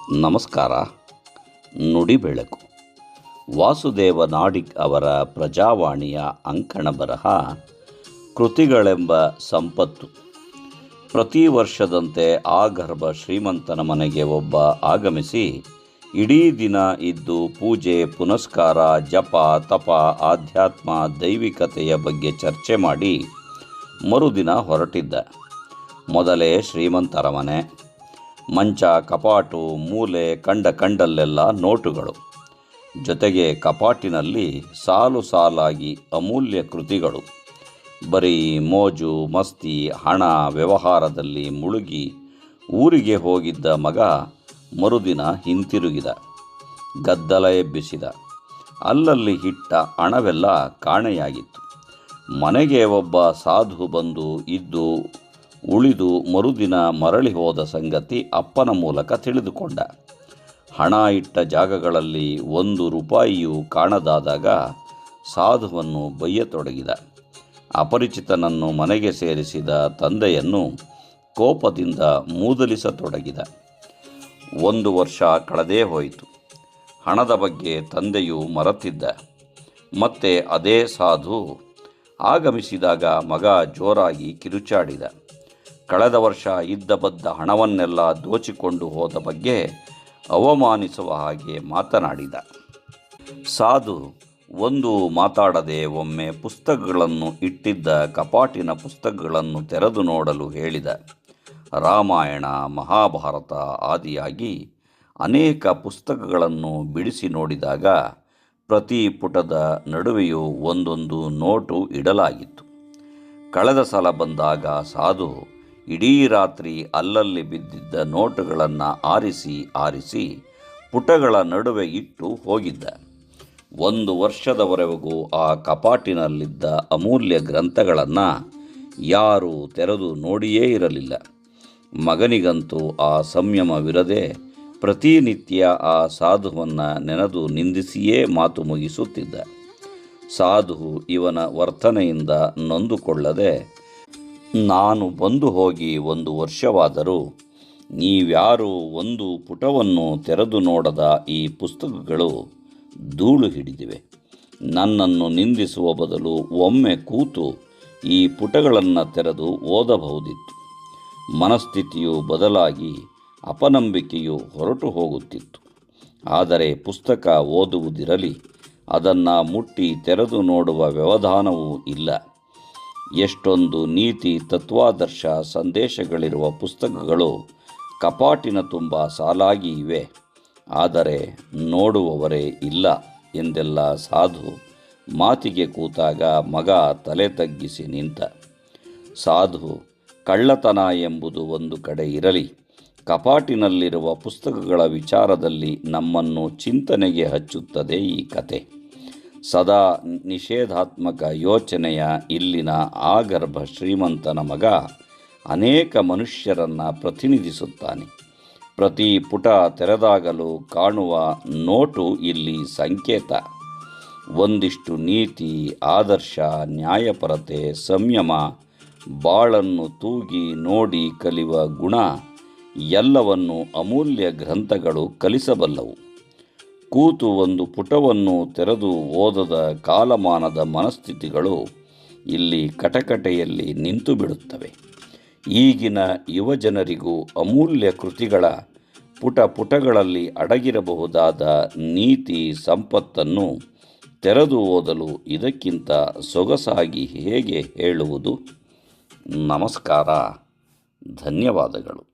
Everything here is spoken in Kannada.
ನಮಸ್ಕಾರ. ನುಡಿ ಬೆಳಕು. ವಾಸುದೇವ ನಾಡಿಗ್ ಅವರ ಪ್ರಜಾವಾಣಿಯ ಅಂಕಣ ಬರಹ ಕೃತಿಗಳೆಂಬ ಸಂಪತ್ತು. ಪ್ರತಿ ವರ್ಷದಂತೆ ಆ ಗರ್ಭ ಶ್ರೀಮಂತನ ಮನೆಗೆ ಒಬ್ಬ ಆಗಮಿಸಿ ಇಡೀ ದಿನ ಇದ್ದು ಪೂಜೆ, ಪುನಸ್ಕಾರ, ಜಪ, ತಪ, ಆಧ್ಯಾತ್ಮ, ದೈವಿಕತೆಯ ಬಗ್ಗೆ ಚರ್ಚೆ ಮಾಡಿ ಮರುದಿನ ಹೊರಟಿದ್ದ. ಮೊದಲೇ ಶ್ರೀಮಂತರ ಮನೆ. ಮಂಚ, ಕಪಾಟು, ಮೂಲೆ ಕಂಡಲ್ಲೆಲ್ಲ ನೋಟುಗಳು. ಜೊತೆಗೆ ಕಪಾಟಿನಲ್ಲಿ ಸಾಲು ಸಾಲಾಗಿ ಅಮೂಲ್ಯ ಕೃತಿಗಳು. ಬರೀ ಮೋಜು ಮಸ್ತಿ, ಹಣ ವ್ಯವಹಾರದಲ್ಲಿ ಮುಳುಗಿ ಊರಿಗೆ ಹೋಗಿದ್ದ ಮಗ ಮರುದಿನ ಹಿಂತಿರುಗಿದ. ಗದ್ದಲ ಎಬ್ಬಿಸಿದ. ಅಲ್ಲಲ್ಲಿ ಇಟ್ಟ ಹಣವೆಲ್ಲ ಕಾಣೆಯಾಗಿತ್ತು. ಮನೆಗೆ ಒಬ್ಬ ಸಾಧು ಬಂದು ಇದ್ದು ಉಳಿದು ಮರುದಿನ ಮರಳಿ ಹೋದ ಸಂಗತಿ ಅಪ್ಪನ ಮೂಲಕ ತಿಳಿದುಕೊಂಡ. ಹಣ ಇಟ್ಟ ಜಾಗಗಳಲ್ಲಿ 1 ರೂಪಾಯಿಯೂ ಕಾಣದಾದಾಗ ಸಾಧುವನ್ನು ಬಯ್ಯತೊಡಗಿದ. ಅಪರಿಚಿತನನ್ನು ಮನೆಗೆ ಸೇರಿಸಿದ ತಂದೆಯನ್ನು ಕೋಪದಿಂದ ಮೂದಲಿಸತೊಡಗಿದ. 1 ವರ್ಷ ಕಳೆದೇ ಹೋಯಿತು. ಹಣದ ಬಗ್ಗೆ ತಂದೆಯು ಮರೆತಿದ್ದ. ಮತ್ತೆ ಅದೇ ಸಾಧು ಆಗಮಿಸಿದಾಗ ಮಗ ಜೋರಾಗಿ ಕಿರುಚಾಡಿದ. ಕಳೆದ ವರ್ಷ ಇದ್ದ ಬದ್ದ ಹಣವನ್ನೆಲ್ಲ ದೋಚಿಕೊಂಡು ಹೋದ ಬಗ್ಗೆ ಅವಮಾನಿಸುವ ಹಾಗೆ ಮಾತನಾಡಿದ. ಸಾಧು ಒಂದು ಮಾತಾಡದೆ ಒಮ್ಮೆ ಪುಸ್ತಕಗಳನ್ನು ಇಟ್ಟಿದ್ದ ಕಪಾಟಿನ ಪುಸ್ತಕಗಳನ್ನು ತೆರೆದು ನೋಡಲು ಹೇಳಿದ. ರಾಮಾಯಣ, ಮಹಾಭಾರತ ಆದಿಯಾಗಿ ಅನೇಕ ಪುಸ್ತಕಗಳನ್ನು ಬಿಡಿಸಿ ನೋಡಿದಾಗ ಪ್ರತಿ ಪುಟದ ನಡುವೆಯೂ ಒಂದೊಂದು ನೋಟು ಇಡಲಾಗಿತ್ತು. ಕಳೆದ ಸಲ ಬಂದಾಗ ಸಾಧು ಇಡೀ ರಾತ್ರಿ ಅಲ್ಲಲ್ಲಿ ಬಿದ್ದಿದ್ದ ನೋಟುಗಳನ್ನು ಆರಿಸಿ ಪುಟಗಳ ನಡುವೆ ಇಟ್ಟು ಹೋಗಿದ್ದ. 1 ವರ್ಷದವರೆಗೂ ಆ ಕಪಾಟಿನಲ್ಲಿದ್ದ ಅಮೂಲ್ಯ ಗ್ರಂಥಗಳನ್ನು ಯಾರೂ ತೆರೆದು ನೋಡಿಯೇ ಇರಲಿಲ್ಲ. ಮಗನಿಗಂತೂ ಆ ಸಂಯಮವಿರದೆ ಪ್ರತಿನಿತ್ಯ ಆ ಸಾಧುವನ್ನು ನೆನೆದು ನಿಂದಿಸಿಯೇ ಮಾತು ಮುಗಿಸುತ್ತಿದ್ದ. ಸಾಧು ಇವನ ವರ್ತನೆಯಿಂದ ನೊಂದುಕೊಳ್ಳದೆ, ನಾನು ಬಂದು ಹೋಗಿ 1 ವರ್ಷವಾದರೂ ನೀವ್ಯಾರೂ 1 ಪುಟವನ್ನು ತೆರೆದು ನೋಡದ ಈ ಪುಸ್ತಕಗಳು ಧೂಳು ಹಿಡಿದಿವೆ. ನನ್ನನ್ನು ನಿಂದಿಸುವ ಬದಲು ಒಮ್ಮೆ ಕೂತು ಈ ಪುಟಗಳನ್ನು ತೆರೆದು ಓದಬಹುದಿತ್ತು. ಮನಸ್ಥಿತಿಯು ಬದಲಾಗಿ ಅಪನಂಬಿಕೆಯು ಹೊರಟು ಹೋಗುತ್ತಿತ್ತು. ಆದರೆ ಪುಸ್ತಕ ಓದುವುದಿರಲಿ, ಅದನ್ನು ಮುಟ್ಟಿ ತೆರೆದು ನೋಡುವ ವ್ಯವಧಾನವೂ ಇಲ್ಲ. ಎಷ್ಟೊಂದು ನೀತಿ, ತತ್ವಾದರ್ಶ, ಸಂದೇಶಗಳಿರುವ ಪುಸ್ತಕಗಳು ಕಪಾಟಿನ ತುಂಬ ಸಾಲಾಗಿ ಇವೆ. ಆದರೆ ನೋಡುವವರೇ ಇಲ್ಲ ಎಂದೆಲ್ಲ ಸಾಧು ಮಾತಿಗೆ ಕೂತಾಗ ಮಗ ತಲೆ ತಗ್ಗಿಸಿ ನಿಂತ. ಸಾಧು ಕಳ್ಳತನ ಎಂಬುದು ಒಂದು ಕಡೆ ಇರಲಿ, ಕಪಾಟಿನಲ್ಲಿರುವ ಪುಸ್ತಕಗಳ ವಿಚಾರದಲ್ಲಿ ನಮ್ಮನ್ನು ಚಿಂತನೆಗೆ ಹಚ್ಚುತ್ತದೆ ಈ ಕತೆ. ಸದಾ ನಿಷೇಧಾತ್ಮಕ ಯೋಚನೆಯ ಇಲ್ಲಿನ ಆಗರ್ಭ ಶ್ರೀಮಂತನ ಮಗ ಅನೇಕ ಮನುಷ್ಯರನ್ನು ಪ್ರತಿನಿಧಿಸುತ್ತಾನೆ. ಪ್ರತಿ ಪುಟ ತೆರೆದಾಗಲೂ ಕಾಣುವ ನೋಟು ಇಲ್ಲಿ ಸಂಕೇತ. ಒಂದಿಷ್ಟು ನೀತಿ, ಆದರ್ಶ, ನ್ಯಾಯಪರತೆ, ಸಂಯಮ, ಬಾಳನ್ನು ತೂಗಿ ನೋಡಿ ಕಲಿಯುವ ಗುಣ ಎಲ್ಲವನ್ನು ಅಮೂಲ್ಯ ಗ್ರಂಥಗಳು ಕಲಿಸಬಲ್ಲವು. ಕೂತು 1 ಪುಟವನ್ನು ತೆರೆದು ಓದದ ಕಾಲಮಾನದ ಮನಸ್ಥಿತಿಗಳು ಇಲ್ಲಿ ಕಟಕಟೆಯಲ್ಲಿ ನಿಂತು ಬಿಡುತ್ತವೆ. ಈಗಿನ ಯುವಜನರಿಗೂ ಅಮೂಲ್ಯ ಕೃತಿಗಳ ಪುಟಗಳಲ್ಲಿ ಅಡಗಿರಬಹುದಾದ ನೀತಿ ಸಂಪತ್ತನ್ನು ತೆರೆದು ಓದಲು ಇದಕ್ಕಿಂತ ಸೊಗಸಾಗಿ ಹೇಗೆ ಹೇಳುವುದು? ನಮಸ್ಕಾರ. ಧನ್ಯವಾದಗಳು.